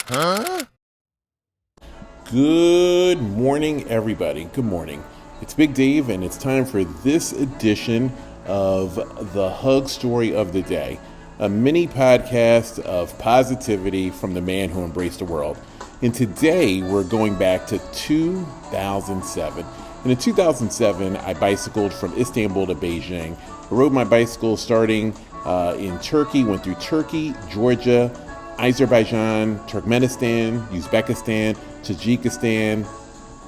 Good morning, everybody. Good morning. It's Big Dave, and it's time for this edition of the Hug Story of the Day, a mini podcast of positivity from the man who embraced the world. And today we're going back to 2007. And in 2007, I bicycled from Istanbul to Beijing. I rode my bicycle starting in Turkey, went through Turkey, Georgia, Azerbaijan, Turkmenistan, Uzbekistan, Tajikistan,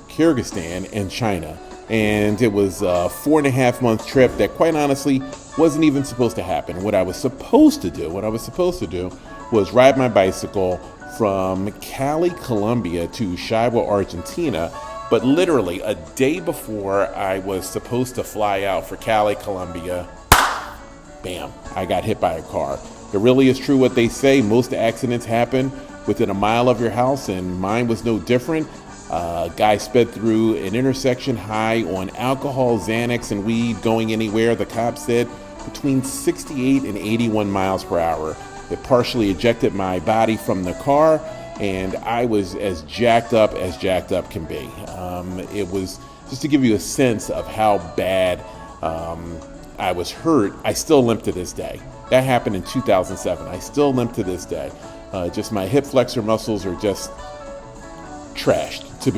Kyrgyzstan, and China. And it was a 4.5-month trip that quite honestly wasn't even supposed to happen. What I was supposed to do was ride my bicycle from Cali, Colombia to Ushuaia, Argentina. But literally a day before I was supposed to fly out for Cali, Colombia, bam, I got hit by a car. It really is true what they say. Most accidents happen within a mile of your house, and mine was no different. A guy sped through an intersection high on alcohol, Xanax, and weed, going anywhere, the cops said, between 68 and 81 miles per hour. It partially ejected my body from the car, and I was as jacked up can be. It was, just to give you a sense of how bad I was hurt, I still limp to this day. That happened in 2007. I still limp to this day. Just my hip flexor muscles are just trashed, to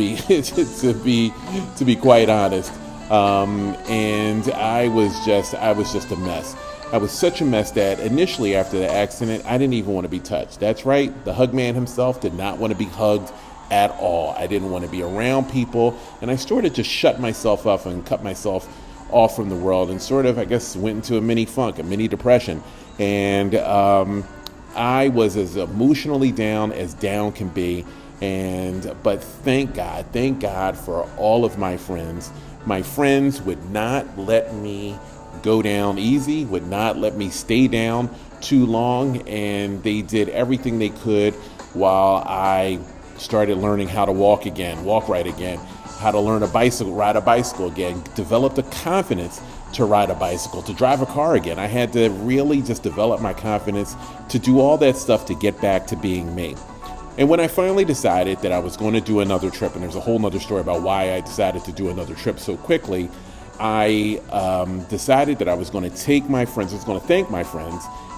be quite honest. And I was just a mess. I was such a mess that initially after the accident, I didn't even want to be touched. That's right, the hug man himself did not want to be hugged at all. I didn't want to be around people, and I sort of just shut myself up and cut myself off from the world, and sort of, I guess, went into a mini funk, a mini depression. And I was as emotionally down as down can be. But thank God for all of my friends. My friends would not let me go down easy, would not let me stay down too long, and they did everything they could while I started learning how to walk right again, how to ride a bicycle again, develop the confidence to ride a bicycle, to drive a car again. I had to really just develop my confidence to do all that stuff to get back to being me. And when I finally decided that I was going to do another trip, and there's a whole nother story about why I decided to do another trip so quickly, I decided that I was going to thank my friends,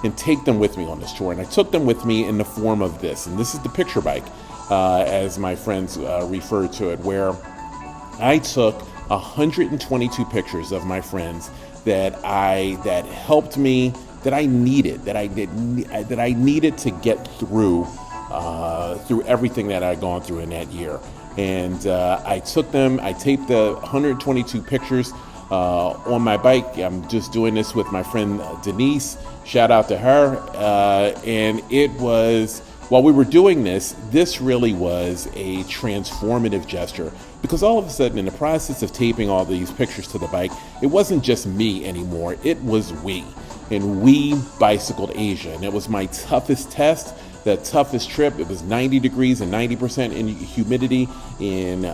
and take them with me on this tour. And I took them with me in the form of this. And this is the picture bike, as my friends refer to it, where I took 122 pictures of my friends that helped me, that I needed to get through everything that I'd gone through in that year. And I taped the 122 pictures on my bike. I'm just doing this with my friend Denise. Shout out to her. And it was, while we were doing this really was a transformative gesture, because all of a sudden in the process of taping all these pictures to the bike, it wasn't just me anymore, it was we. And we bicycled Asia, and it was my toughest test, the toughest trip. It was 90 degrees and 90% in humidity in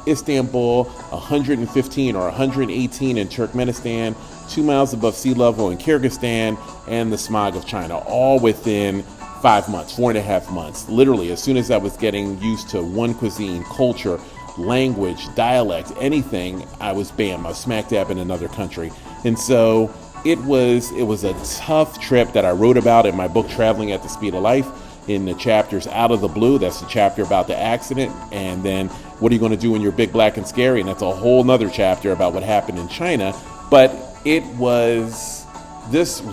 Istanbul, 115 or 118 in Turkmenistan, 2 miles above sea level in Kyrgyzstan, and the smog of China, all within 4.5 months. Literally, as soon as I was getting used to one cuisine, culture, language, dialect, anything, I was smack dab in another country. And so it was a tough trip that I wrote about in my book, Traveling at the Speed of Life, in the chapters Out of the Blue. That's the chapter about the accident. And then What Are You Going to Do When You're Big, Black, and Scary? And that's a whole nother chapter about what happened in China. But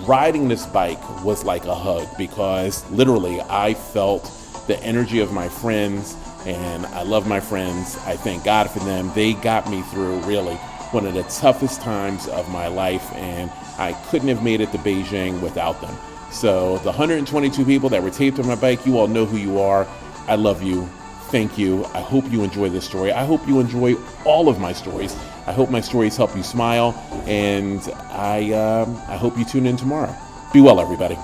riding this bike was like a hug, because literally I felt the energy of my friends, and I love my friends. I thank God for them. They got me through really one of the toughest times of my life, and I couldn't have made it to Beijing without them. So the 122 people that were taped on my bike, you all know who you are. I love you. Thank you. I hope you enjoy this story. I hope you enjoy all of my stories. I hope my stories help you smile, and I hope you tune in tomorrow. Be well, everybody.